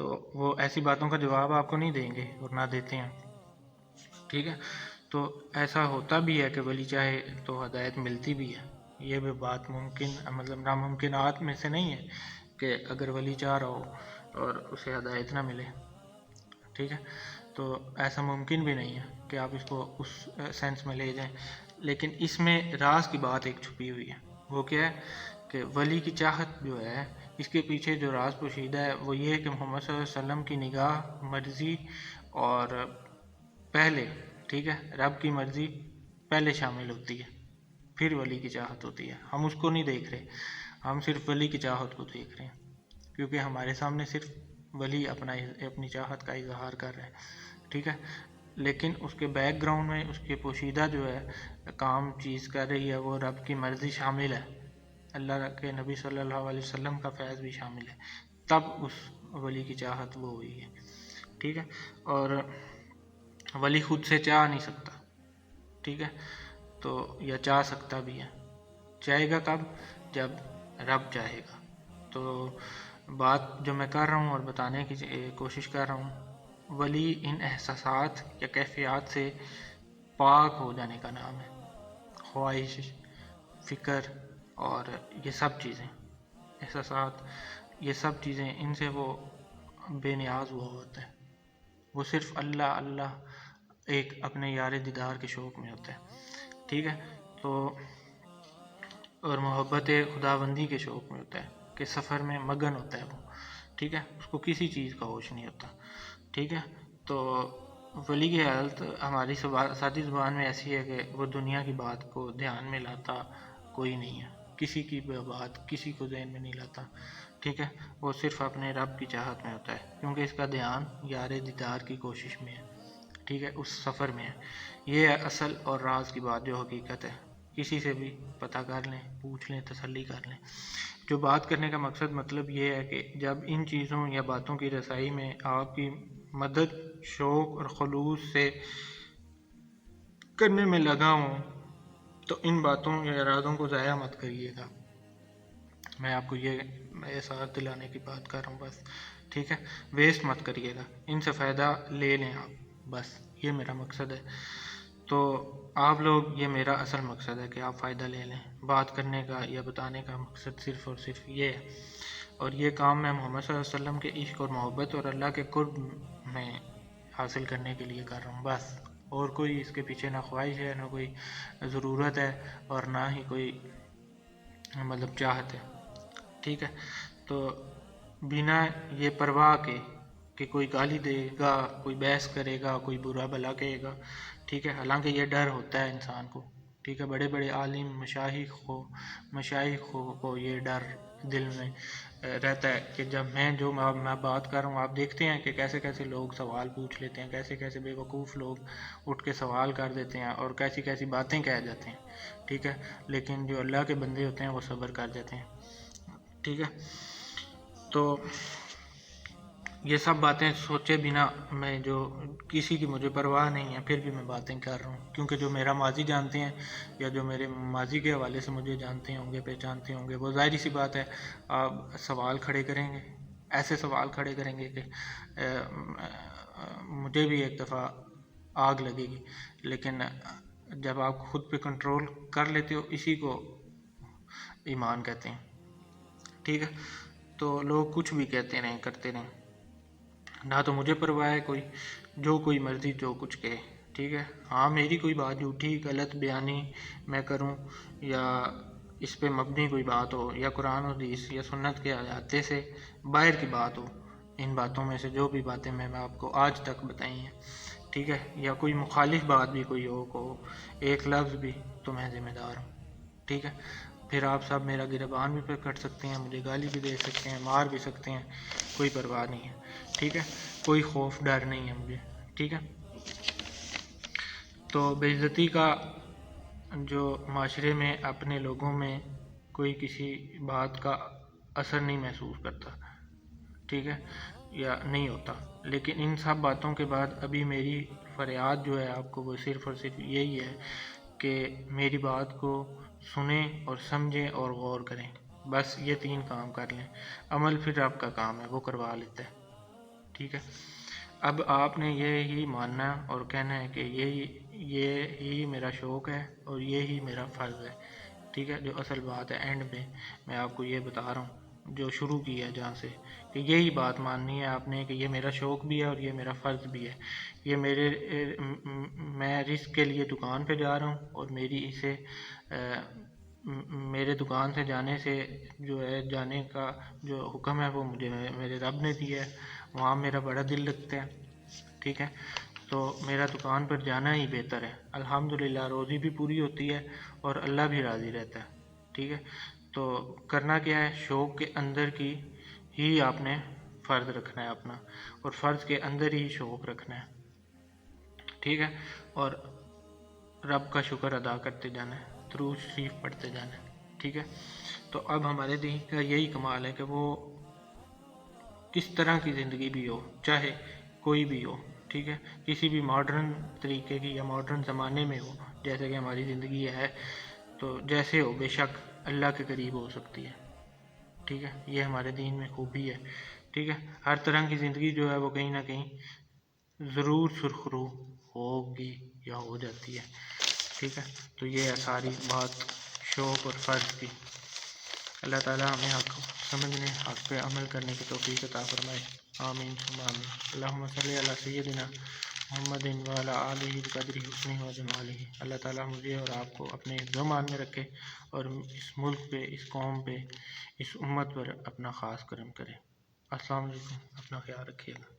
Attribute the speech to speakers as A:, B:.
A: تو وہ ایسی باتوں کا جواب آپ کو نہیں دیں گے اور نہ دیتے ہیں، ٹھیک ہے۔ تو ایسا ہوتا بھی ہے کہ ولی چاہے تو ہدایت ملتی بھی ہے، یہ بھی بات ممکن مطلب ناممکنات میں سے نہیں ہے کہ اگر ولی چاہ رہا ہو اور اسے ہدایت نہ ملے، ٹھیک ہے۔ تو ایسا ممکن بھی نہیں ہے کہ آپ اس کو اس سینس میں لے جائیں، لیکن اس میں راز کی بات ایک چھپی ہوئی ہے۔ وہ کیا ہے کہ ولی کی چاہت جو ہے، اس کے پیچھے جو راز پوشیدہ ہے وہ یہ ہے کہ محمد صلی اللہ علیہ وسلم کی نگاہ، مرضی اور پہلے، ٹھیک ہے، رب کی مرضی پہلے شامل ہوتی ہے، پھر ولی کی چاہت ہوتی ہے۔ ہم اس کو نہیں دیکھ رہے، ہم صرف ولی کی چاہت کو دیکھ رہے ہیں، کیونکہ ہمارے سامنے صرف ولی اپنی چاہت کا اظہار کر رہے ہیں، ٹھیک ہے۔ لیکن اس کے بیک گراؤنڈ میں اس کے پوشیدہ جو ہے کام چیز کر رہی ہے، وہ رب کی مرضی شامل ہے، اللہ کے نبی صلی اللہ علیہ وسلم کا فیض بھی شامل ہے، تب اس ولی کی چاہت وہ ہوئی ہے، ٹھیک ہے۔ اور ولی خود سے چاہ نہیں سکتا، ٹھیک ہے، تو یا چاہ سکتا بھی ہے، چاہے گا کب؟ جب رب چاہے گا۔ تو بات جو میں کر رہا ہوں اور بتانے کی کوشش کر رہا ہوں، ولی ان احساسات یا کیفیات سے پاک ہو جانے کا نام ہے۔ خواہش، فکر اور یہ سب چیزیں، احساسات، یہ سب چیزیں، ان سے وہ بے نیاز ہوا ہوتا ہے، وہ صرف اللہ اللہ ایک اپنے یار دیدار کے شوق میں ہوتا ہے، ٹھیک ہے۔ تو اور محبت خداوندی کے شوق میں ہوتا ہے کہ سفر میں مگن ہوتا ہے وہ، ٹھیک ہے، اس کو کسی چیز کا ہوش نہیں ہوتا، ٹھیک ہے۔ تو ولی کی حالت ہماری سادی زبان میں ایسی ہے کہ وہ دنیا کی بات کو دھیان میں لاتا کوئی نہیں ہے، کسی کی بات کسی کو ذہن میں نہیں لاتا، ٹھیک ہے، وہ صرف اپنے رب کی چاہت میں ہوتا ہے، کیونکہ اس کا دھیان یار دیدار کی کوشش میں ہے، ٹھیک ہے، اس سفر میں ہے۔ یہ ہے اصل اور راز کی بات جو حقیقت ہے، کسی سے بھی پتہ کر لیں، پوچھ لیں، تسلی کر لیں۔ جو بات کرنے کا مطلب یہ ہے کہ جب ان چیزوں یا باتوں کی رسائی میں آپ کی مدد شوق اور خلوص سے کرنے میں لگا ہوں تو ان باتوں یا ارادوں کو ضائع مت کریے گا۔ میں آپ کو یہ احساس دلانے کی بات کر رہا ہوں بس، ٹھیک ہے، ویسٹ مت کریے گا، ان سے فائدہ لے لیں آپ، بس یہ میرا مقصد ہے۔ تو آپ لوگ، یہ میرا اصل مقصد ہے کہ آپ فائدہ لے لیں، بات کرنے کا یا بتانے کا مقصد صرف اور صرف یہ ہے، اور یہ کام میں محمد صلی اللہ علیہ وسلم کے عشق اور محبت اور اللہ کے قرب میں حاصل کرنے کے لیے کر رہا ہوں بس، اور کوئی اس کے پیچھے نہ خواہش ہے، نہ کوئی ضرورت ہے، اور نہ ہی کوئی مطلب چاہت ہے، ٹھیک ہے۔ تو بنا یہ پرواہ کے کہ کوئی گالی دے گا، کوئی بحث کرے گا، کوئی برا بھلا کہے گا، ٹھیک ہے، حالانکہ یہ ڈر ہوتا ہے انسان کو، ٹھیک ہے، بڑے بڑے عالم مشائخ کو یہ ڈر دل میں رہتا ہے کہ جب میں بات کر رہا ہوں، آپ دیکھتے ہیں کہ کیسے کیسے لوگ سوال پوچھ لیتے ہیں، کیسے کیسے بے وقوف لوگ اٹھ کے سوال کر دیتے ہیں اور کیسی کیسی باتیں کہہ جاتے ہیں، ٹھیک ہے، لیکن جو اللہ کے بندے ہوتے ہیں وہ صبر کر جاتے ہیں، ٹھیک ہے۔ تو یہ سب باتیں سوچے بنا میں، جو کسی کی مجھے پرواہ نہیں ہے، پھر بھی میں باتیں کر رہا ہوں، کیونکہ جو میرا ماضی جانتے ہیں یا جو میرے ماضی کے حوالے سے مجھے جانتے ہوں گے، پہچانتے ہوں گے، وہ ظاہری سی بات ہے آپ سوال کھڑے کریں گے، ایسے سوال کھڑے کریں گے کہ مجھے بھی ایک دفعہ آگ لگے گی، لیکن جب آپ خود پہ کنٹرول کر لیتے ہو، اسی کو ایمان کہتے ہیں، ٹھیک ہے۔ تو لوگ کچھ بھی کہتے رہیں، کرتے رہیں، نہ تو مجھے پرواہ ہے کوئی، جو کوئی مرضی جو کچھ کہے، ٹھیک ہے۔ ہاں، میری کوئی بات جھوٹی غلط بیانی میں کروں یا اس پہ مبنی کوئی بات ہو، یا قرآن و حدیث یا سنت کے احاطے سے باہر کی بات ہو، ان باتوں میں سے جو بھی باتیں میں آپ کو آج تک بتائی ہیں، ٹھیک ہے، یا کوئی مخالف بات بھی کوئی ہو ایک لفظ بھی، تو میں ذمہ دار ہوں، ٹھیک ہے۔ پھر آپ سب میرا گریبان بھی کٹ سکتے ہیں، مجھے گالی بھی دے سکتے ہیں، مار بھی سکتے ہیں، کوئی پرواہ نہیں ہے، ٹھیک ہے، کوئی خوف ڈر نہیں ہے مجھے، ٹھیک ہے۔ تو بے عزتی کا جو معاشرے میں اپنے لوگوں میں کوئی کسی بات کا اثر نہیں محسوس کرتا، ٹھیک ہے، یا نہیں ہوتا، لیکن ان سب باتوں کے بعد ابھی میری فریاد جو ہے آپ کو، وہ صرف اور صرف یہی ہے کہ میری بات کو سنیں اور سمجھیں اور غور کریں، بس یہ 3 کام کر لیں، عمل پھر آپ کا کام ہے، وہ کروا لیتا ہے، ٹھیک ہے، اب آپ نے یہی ماننا اور کہنا ہے کہ یہ میرا شوق ہے اور یہی میرا فرض ہے، ٹھیک ہے۔ جو اصل بات ہے اینڈ میں آپ کو یہ بتا رہا ہوں، جو شروع کی ہے جہاں سے، کہ یہی بات ماننی ہے آپ نے کہ یہ میرا شوق بھی ہے اور یہ میرا فرض بھی ہے۔ یہ میں رزق کے لیے دکان پہ جا رہا ہوں اور میرے دکان سے جانے سے جو ہے جانے کا جو حکم ہے وہ مجھے میرے رب نے دیا ہے، وہاں میرا بڑا دل لگتا ہے، ٹھیک ہے۔ تو میرا دکان پر جانا ہی بہتر ہے، الحمدللہ روزی بھی پوری ہوتی ہے اور اللہ بھی راضی رہتا ہے، ٹھیک ہے۔ تو کرنا کیا ہے، شوق کے اندر کی ہی آپ نے فرض رکھنا ہے اپنا، اور فرض کے اندر ہی شوق رکھنا ہے، ٹھیک ہے۔ اور رب کا شکر ادا کرتے جانا ہے، درود شریف پڑھتے جانا ہے، ٹھیک ہے۔ تو اب ہمارے دین کا یہی کمال ہے کہ وہ کس طرح کی زندگی بھی ہو، چاہے کوئی بھی ہو، ٹھیک ہے، کسی بھی ماڈرن طریقے کی یا ماڈرن زمانے میں ہو، جیسے کہ ہماری زندگی ہے، تو جیسے ہو بے شک اللہ کے قریب ہو سکتی ہے، ٹھیک ہے۔ یہ ہمارے دین میں خوبی ہے، ٹھیک ہے۔ ہر طرح کی زندگی جو ہے وہ کہیں نہ کہیں ضرور سرخرو ہوگی یا ہو جاتی ہے، ٹھیک ہے۔ تو یہ ہے ساری بات شوق اور فرض کی۔ اللہ تعالیٰ ہمیں حق سمجھنے، حق پہ عمل کرنے کی توفیق عطا فرمائے، آمین ثم آمین۔ اللہم صلی علی سیدنا محمد وعلی آلہ بقدر حسنہ و جمالہ۔ اللہ تعالیٰ مجھے اور آپ کو اپنے حفظ و امان میں رکھے اور اس ملک پہ، اس قوم پہ، اس امت پر اپنا خاص کرم کرے۔ السلام علیکم، اپنا خیال رکھیے گا۔